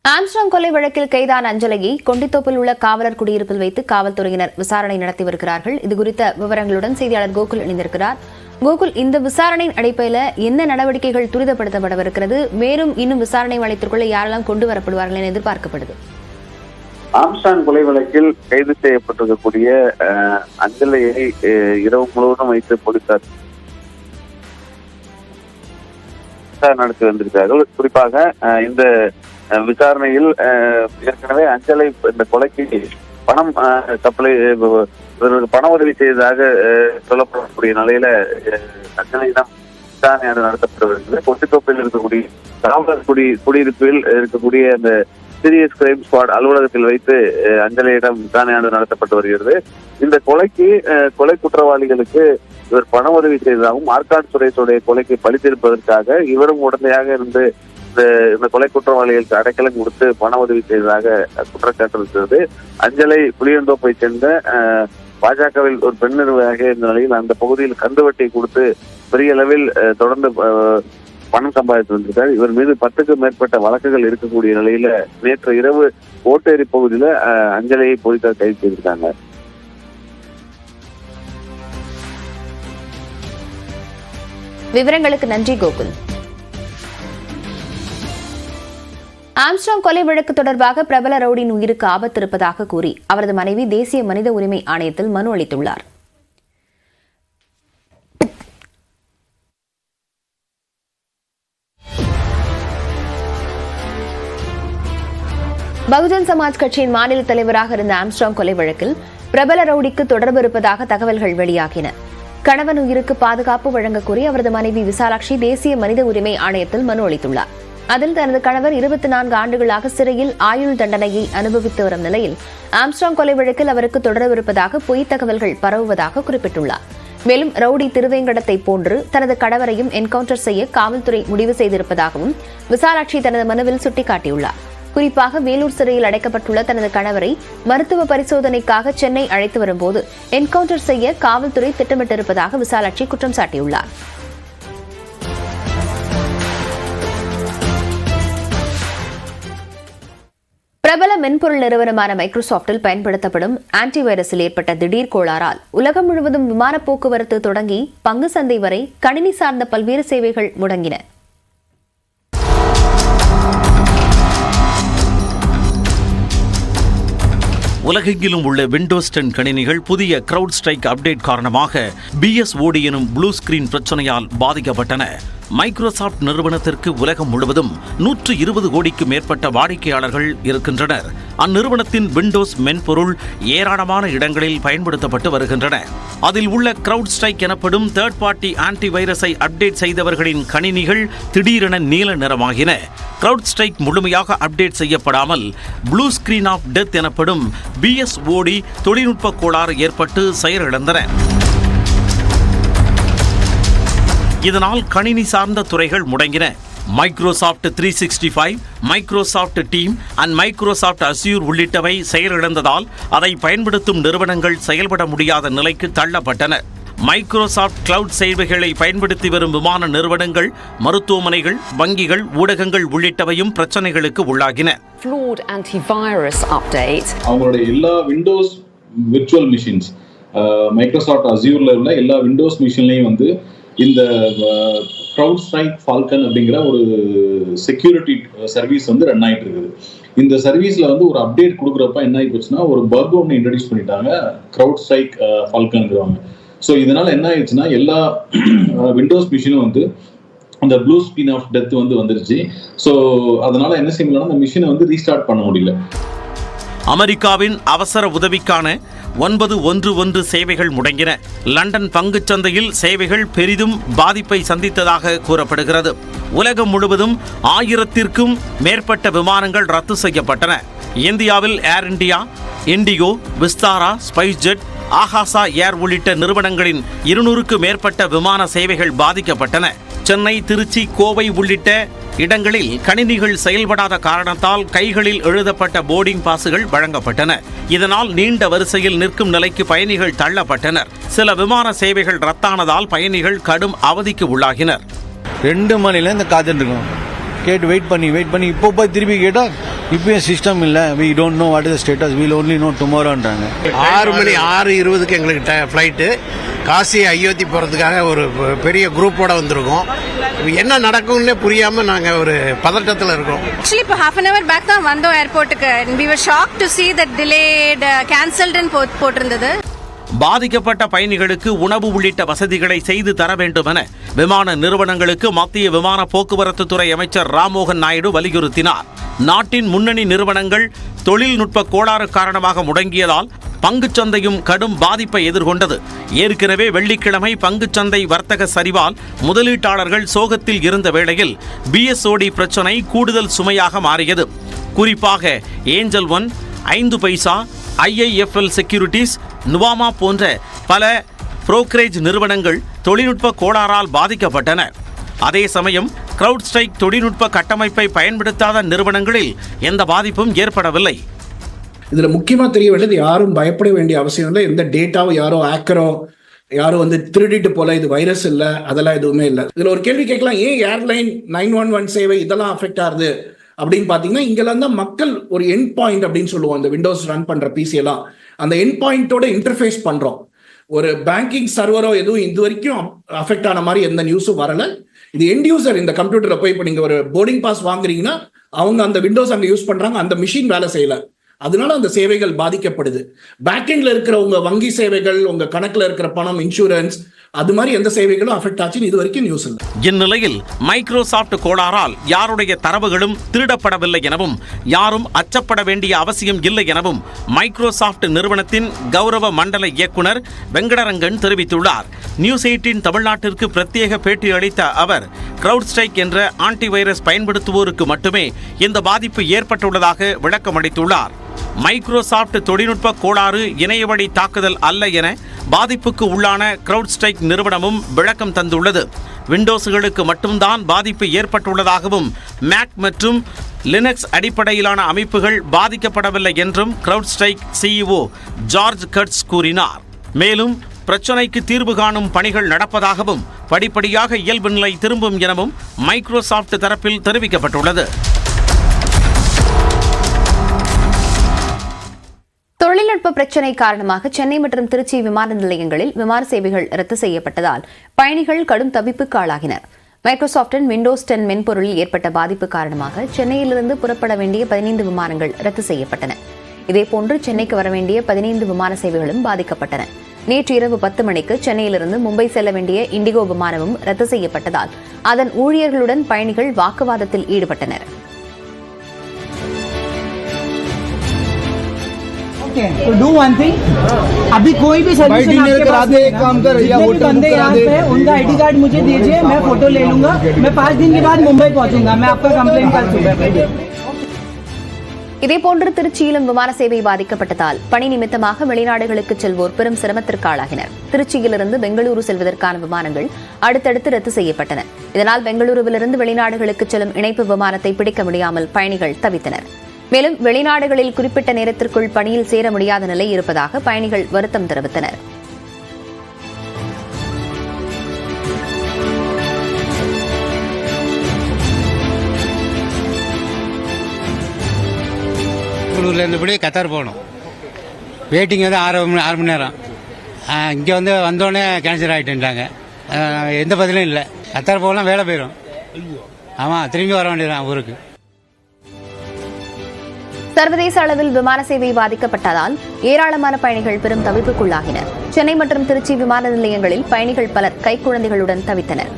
Armstrong கொலை வழக்கில் கைதான அஞ்சலையை கொண்டித்தோப்பில் உள்ள காவலர் குடியிருப்பில் வைத்து காவல்துறையினர் விசாரணை நடத்தி வருகிறார்கள். இதுகுறித்த விவரங்களுடன் செய்தியாளர் கோகுல் இணைந்திருக்கிறார். கோகுல், இந்த விசாரணையின் அடிப்படையில் என்ன நடவடிக்கைகள் துரிதப்படுத்தப்படவிருக்கிறது? மேலும் இன்னும் விசாரணை வளையத்திற்குள்ள யாரெல்லாம் கொண்டு வரப்படுவார்கள் என எதிர்பார்க்கப்படுது? ஆம்ஸ்ட்ராங் கொலை வழக்கில் கைது செய்யப்பட்டிருக்கக்கூடிய அஞ்சலையை இரவு முழுவதும் வைத்து போலீசார் நடத்தி வந்திருக்கிறார்கள். குறிப்பாக இந்த விசாரணையில் ஏற்கனவே அஞ்சலை இந்த கொலைக்கு பணம் சப்ளை பண உதவி செய்ததாக சொல்லப்படக்கூடிய நிலையில அஞ்சலையிடம் விசாரணை நடத்தப்பட்டு வருகிறது. கொட்டித்தோப்பில் இருக்கக்கூடிய காவலர் குடியிருப்பில் இருக்கக்கூடிய அந்த சீரியஸ் கிரைம் ஸ்குவாட் அலுவலகத்தில் வைத்து அஞ்சலியிடம் விசாரணையானது நடத்தப்பட்டு வருகிறது. இந்த கொலை குற்றவாளிகளுக்கு இவர் பண உதவி செய்ததாகவும் ஆற்காடு சுரேஷுடைய கொலைக்கு பழித்திருப்பதற்காக இவரும் உடனடியாக இருந்து இந்த கொலை குற்றவாளிகளுக்கு அடைக்கலம் கொடுத்து பண உதவி செய்ததாக குற்றச்சாட்டு இருக்கிறது. அஞ்சலை புளியந்தோப்பை சேர்ந்த பாஜகவில் ஒரு பெண் நிர்வாகியாக இருந்த நிலையில் அந்த பகுதியில் கந்துவட்டி கொடுத்து பெரிய அளவில் தொடர்ந்து பணம் சம்பாதித்து வந்திருக்கார். இவர் மீது 10க்கும் மேற்பட்ட வழக்குகள் இருக்கக்கூடிய நிலையில நேற்று இரவு ஓட்டேரி பகுதியில அஞ்சலையை போலீசார் கைது செய்திருக்காங்க. விவரங்களுக்கு நன்றி கோகுல். ஆம்ஸ்ட்ராங் கொலை வழக்கு தொடர்பாக பிரபல ரவுடியின் உயிருக்கு ஆபத்து இருப்பதாக கூறி அவரது மனைவி தேசிய மனித உரிமை ஆணையத்தில் மனு அளித்துள்ளார். பகுஜன் சமாஜ் கட்சியின் மாநில தலைவராக இருந்த ஆம்ஸ்ட்ராங் கொலை வழக்கில் பிரபல ரவுடிக்கு தொடர்பு இருப்பதாக தகவல்கள் வெளியாகின. கணவன் உயிருக்கு பாதுகாப்பு வழங்க கோரி அவரது மனைவி விசாலாட்சி தேசிய மனித உரிமை ஆணையத்தில் மனு அளித்துள்ளார். அதில் தனது கணவர் 24 ஆண்டுகளாக சிறையில் ஆயுள் தண்டனையை அனுபவித்து வரும் நிலையில் ஆம்ஸ்ட்ராங் கொலை வழக்கில் அவருக்கு தொடர்பு இருப்பதாக பொய் தகவல்கள் பரவுவதாக குறிப்பிட்டுள்ளார். மேலும் ரவுடி திருவேங்கடத்தை போன்று தனது கணவரையும் என்கவுண்டர் செய்ய காவல்துறை முடிவு செய்திருப்பதாகவும் விசாலாட்சி தனது மனுவில் சுட்டிக்காட்டியுள்ளார். குறிப்பாக வேலூர் சிறையில் அடைக்கப்பட்டுள்ள தனது கணவரை மருத்துவ பரிசோதனைக்காக சென்னை அழைத்து வரும்போது என்கவுண்டர் செய்ய காவல்துறை திட்டமிட்டிருப்பதாக விசாலாட்சி குற்றம் சாட்டியுள்ளார். பிரபல மென்பொருள் நிறுவனமான மைக்ரோசாப்டில் பயன்படுத்தப்படும் ஆன்டிவைரஸில் ஏற்பட்ட திடீர் கோளாறால் உலகம் முழுவதும் விமான போக்குவரத்து தொடங்கி பங்கு சந்தை வரை கணினி சார்ந்த பல்வேறு சேவைகள் முடங்கின. உலகெங்கிலும் உள்ள விண்டோஸ் 10 கணினிகள் புதிய கிரவுட் ஸ்ட்ரைக் அப்டேட் காரணமாக BSOD எனும் ப்ளூ ஸ்கிரீன் பிரச்சனையால் பாதிக்கப்பட்டன. மைக்ரோசாப்ட் நிறுவனத்திற்கு உலகம் முழுவதும் 120 கோடிக்கு மேற்பட்ட வாடிக்கையாளர்கள் இருக்கின்றனர். அந்நிறுவனத்தின் விண்டோஸ் மென்பொருள் ஏராளமான இடங்களில் பயன்படுத்தப்பட்டு வருகின்றன. அதில் உள்ள கிரவுட் ஸ்ட்ரைக் எனப்படும் தேர்ட் பார்ட்டி ஆன்டிவைரஸை அப்டேட் செய்தவர்களின் கணினிகள் திடீரென நீல நிறமாகின. கிரவுட் ஸ்ட்ரைக் முழுமையாக அப்டேட் செய்யப்படாமல் ப்ளூ ஸ்கிரீன் ஆஃப் டெத் எனப்படும் BSOD தொழில்நுட்ப கோளாறு ஏற்பட்டு செயலிழந்தன. இதனால் கணினி சார்ந்த துறைகள் முடங்கின. Microsoft 365, Microsoft team and Microsoft Azure உள்ளிட்டவை செயலிழந்ததால் அதை பயன்படுத்தும் நிறுவனங்கள் செயல்பட முடியாத நிலைக்கு தள்ளப்பட்டன. மைக்ரோசாப்ட் கிளவுட் சேவைகளை பயன்படுத்தி வரும் விமான நிறுவனங்கள், மருத்துவமனைகள், வங்கிகள், ஊடகங்கள் உள்ளிட்டவையும் பிரச்சனைகளுக்கு உள்ளாகின. அவங்களுடைய எல்லா விண்டோஸ் விர்ச்சுவல் மிஷின்ஸ், மைக்ரோசாப்ட் அஸ்யூர்ல உள்ள எல்லா விண்டோஸ் மிஷின்லையும் இந்த கிரவுட் ஸ்ட்ரைக் ஃபால்கன் அப்படிங்கிற ஒரு செக்யூரிட்டி சர்வீஸ் ரன் ஆகிட்டு இருக்குது. இந்த சர்வீஸ்ல ஒரு அப்டேட் கொடுக்குறப்ப என்ன ஆகி போச்சுன்னா ஒரு பக் ஒன்று இன்ட்ரடியூஸ் பண்ணிட்டாங்க, கிரவுட் ஸ்ட்ரைக் ஃபால்கன்ங்கிறவங்க. ஸோ இதனால என்ன ஆயிடுச்சுன்னா எல்லா விண்டோஸ் மிஷினும் அந்த ப்ளூ ஸ்கிரீன் ஆஃப் டெத் வந்துருச்சு. ஸோ அதனால என்ன செய்ய முடியலன்னா அந்த மிஷினை ரீஸ்டார்ட் பண்ண முடியல. அமெரிக்காவின் அவசர உதவிக்கான 911 சேவைகள் முடங்கின. லண்டன் பங்குச்சந்தையில் சேவைகள் பெரிதும் பாதிப்பை சந்தித்ததாக கூறப்படுகிறது. உலகம் முழுவதும் 1000க்கும் மேற்பட்ட விமானங்கள் ரத்து செய்யப்பட்டன. இந்தியாவில் ஏர் இந்தியா, இண்டிகோ, விஸ்தாரா, ஸ்பைஸ்ஜெட், ஆகாசா ஏர் உள்ளிட்ட நிறுவனங்களின் 200க்கு மேற்பட்ட விமான சேவைகள் பாதிக்கப்பட்டன. சென்னை, திருச்சி, கோவை உள்ளிட்ட இடங்களில் கணினிகள் செயல்படாத காரணத்தால் கைகளில் எழுதப்பட்ட போர்டிங் பாசுகள் வழங்கப்பட்டன. இதனால் நீண்ட வரிசையில் நிற்கும் நிலைக்கு பயணிகள் தள்ளப்பட்டனர். சில விமான சேவைகள் ரத்தானதால் பயணிகள் கடும் அவதிக்கு உள்ளாகினர். 2 மணில இந்த காத்துட்டு இருக்கோம். கேட்டு வெயிட் பண்ணி இப்போ போய் திருப்பி கேட்டால் இப்பயும் சிஸ்டம் இல்லை, we don't know what is status, will only know டுமாரோன்றாங்க. 6:20 எங்களுக்கு ஃப்ளைட்டு. காசி அயோத்தி போகிறதுக்காக ஒரு பெரிய குரூப்போட வந்திருக்கோம். என்ன நடக்கும்னே புரியாமல் நாங்கள் ஒரு பதட்டத்தில் இருக்கோம். ஆக்சுவலி இப்போ half an hour பேக் தான் வந்தோம் ஏர்போர்ட்டுக்கு. we were shocked to see that delayed cancelled போட்டிருந்தது. பாதிக்கப்பட்ட பயணிகளுக்கு உணவு உள்ளிட்ட வசதிகளை செய்து தர வேண்டும் என விமான நிறுவனங்களுக்கு மத்திய விமான போக்குவரத்து துறை அமைச்சர் ராம்மோகன் நாயுடு வலியுறுத்தினார். நாட்டின் முன்னணி நிறுவனங்கள் தொழில்நுட்ப கோளாறு காரணமாக முடங்கியதால் பங்குச்சந்தையும் கடும் பாதிப்பை எதிர்கொண்டது. ஏற்கனவே வெள்ளிக்கிழமை பங்குச்சந்தை வர்த்தக சரிவால் முதலீட்டாளர்கள் சோகத்தில் இருந்த வேளையில் பிஎஸ்ஓடி பிரச்சினை கூடுதல் சுமையாக மாறியது. குறிப்பாக ஏஞ்சல் ஒன், 5 பைசா, IIFL செக்யூரிட்டிஸ், நுவாமா போன்ற பல புரோக்கரேஜ் நிறுவனங்கள் தொழில்நுட்ப கோளாறால் பாதிக்கப்பட்டன. அதே சமயம் கிரவுட் ஸ்ட்ரைக் தொழில்நுட்ப கட்டமைப்பை பயன்படுத்தாத நிறுவனங்களில் எந்த பாதிப்பும் ஏற்படவில்லை. இதுல முக்கியமா தெரிய வேண்டியது, யாரும் பயப்பட வேண்டிய அவசியம் இல்லை. எந்த டேட்டாவும் யாரோ ஆக்கரோ யாரோ திருடிட்டு போல, இது வைரஸ் இல்லை, அதெல்லாம் எதுவுமே இல்லை. இதுல ஒரு கேள்வி கேட்கலாம், ஏன் ஏர்லைன் 911 சேவை இதெல்லாம் அஃபெக்ட் ஆகுது அப்படின்னு பாத்தீங்கன்னா, இங்கெல்லாம் தான் மக்கள் ஒரு எண்ட் பாயிண்ட் அப்படின்னு சொல்லுவோம். இந்த விண்டோஸ் ரன் பண்ற பிசி எல்லாம் அந்த எண்ட் பாயிண்டோட இன்டர்ஃபேஸ் பண்றோம். ஒரு பேங்கிங் சர்வரோ எதுவும் இது வரைக்கும் அஃபெக்ட் ஆன மாதிரி எந்த நியூஸும் வரல. இது எண்ட் யூசர் இந்த கம்ப்யூட்டர்ல போய் இப்போ நீங்க ஒரு போர்டிங் பாஸ் வாங்குறீங்கன்னா அவங்க அந்த விண்டோஸ் அங்க யூஸ் பண்றாங்க, அந்த மிஷின் வேலை செய்யல, அதனால அந்த சேவைகள் பாதிக்கப்படுது. பேக்கெண்ட்ல இருக்கிற உங்க வங்கி சேவைகள், உங்க கணக்குல இருக்கிற பணம், இன்சூரன்ஸ், அது மாதிரி எந்த சேவைகளும் அஃபெக்ட் ஆச்சுன்னு இது வரைக்கும் நியூஸ் இல்லை. இந்நிலையில் மைக்ரோசாப்ட் கோளாறால் யாருடைய தரவுகளும் திருடப்படவில்லை எனவும் யாரும் அச்சப்பட வேண்டிய அவசியம் இல்லை எனவும் மைக்ரோசாப்ட் நிறுவனத்தின் கௌரவ மண்டல இயக்குனர் வெங்கடரங்கன் தெரிவித்துள்ளார். நியூஸ் 18 தமிழ்நாட்டிற்கு பிரத்யேக பேட்டி அளித்த அவர், கிரவுட் ஸ்ட்ரைக் என்ற ஆன்டிவைரஸ் பயன்படுத்துவோருக்கு மட்டுமே இந்த பாதிப்பு ஏற்பட்டுள்ளதாக விளக்கமளித்துள்ளார். மைக்ரோசாப்ட் தொழில்நுட்ப கோளாறு இணையவழி தாக்குதல் அல்ல என பாதிப்புக்கு உள்ளான கிரவுட் ஸ்ட்ரைக் நிறுவனமும் விளக்கம் தந்துள்ளது. விண்டோஸ்களுக்கு மட்டும்தான் பாதிப்பு ஏற்பட்டுள்ளதாகவும் மேக் மற்றும் லினக்ஸ் அடிப்படையிலான அமைப்புகள் பாதிக்கப்படவில்லை என்றும் CrowdStrike CEO George Kurtz கூறினார். மேலும் பிரச்சினைக்கு தீர்வு காணும் பணிகள் நடப்பதாகவும் படிப்படியாக இயல்பு நிலை திரும்பும் எனவும் மைக்ரோசாப்ட் தரப்பில் தெரிவிக்கப்பட்டுள்ளது. தொழில்நுட்ப பிரச்சினை காரணமாக சென்னை மற்றும் திருச்சி விமான நிலையங்களில் விமான சேவைகள் ரத்து செய்யப்பட்டதால் பயணிகள் கடும் தவிப்புக்கு ஆளாகினர். மைக்ரோசாப்டின் விண்டோஸ் 10 மென்பொருளில் ஏற்பட்ட பாதிப்பு காரணமாக சென்னையிலிருந்து புறப்பட வேண்டிய 15 விமானங்கள் ரத்து செய்யப்பட்டன. இதேபோன்று சென்னைக்கு வர வேண்டிய 15 விமான சேவைகளும் பாதிக்கப்பட்டன. நேற்று இரவு 10 மணிக்கு சென்னையிலிருந்து மும்பை செல்ல வேண்டிய இண்டிகோ விமானமும் ரத்து செய்யப்பட்டதால் அதன் ஊழியர்களுடன் பயணிகள் வாக்குவாதத்தில் ஈடுபட்டனர். तो डू वन थिंग, अभी कोई भी सर्विस आपके पास नहीं है, जितने भी बंदे यहाँ पे उनका ID कार्ड मुझे दीजिए, मैं फोटो ले लूंगा. मैं 5 दिन के बाद मुंबई पहुंचूंगा. मैं आपका कंप्लेन कर दूंगा. இதேபோன்று திருச்சியிலும் விமான சேவை பாதிக்கப்பட்டதால் பணி நிமித்தமாக வெளிநாடுகளுக்கு செல்வோர் பெரும் சிரமத்திற்கு ஆளாகினர். திருச்சியிலிருந்து பெங்களூரு செல்வதற்கான விமானங்கள் அடுத்தடுத்து ரத்து செய்யப்பட்டன. இதனால் பெங்களூருவிலிருந்து வெளிநாடுகளுக்கு செல்லும் இணைப்பு விமானத்தை பிடிக்க முடியாமல் பயணிகள் தவித்தனர். மேலும் வெளிநாடுகளில் குறிப்பிட்ட நேரத்திற்குள் பணியில் சேர முடியாத நிலை இருப்பதாக பயணிகள் வருத்தம் தெரிவித்தனர். பெங்களூர்ல இருந்தபடி கத்தார் போகணும். வெயிட்டிங் வந்து 6 மணி நேரம். இங்கே வந்தோடனே கேன்சல் ஆகிட்டுட்டாங்க. எந்த பதிலும் இல்லை. கத்தார் போகலாம் வேலை போயிடும். ஆமாம், திரும்பி வர வேண்டியதான் ஊருக்கு. சர்வதேச அளவில் விமான சேவை பாதிக்கப்பட்டதால் ஏராளமான பயணிகள் பெரும் தவிப்புக்குள்ளாகினர். சென்னை மற்றும் திருச்சி விமான நிலையங்களில் பயணிகள் பலர் கைக்குழந்தைகளுடன் தவித்தனர்.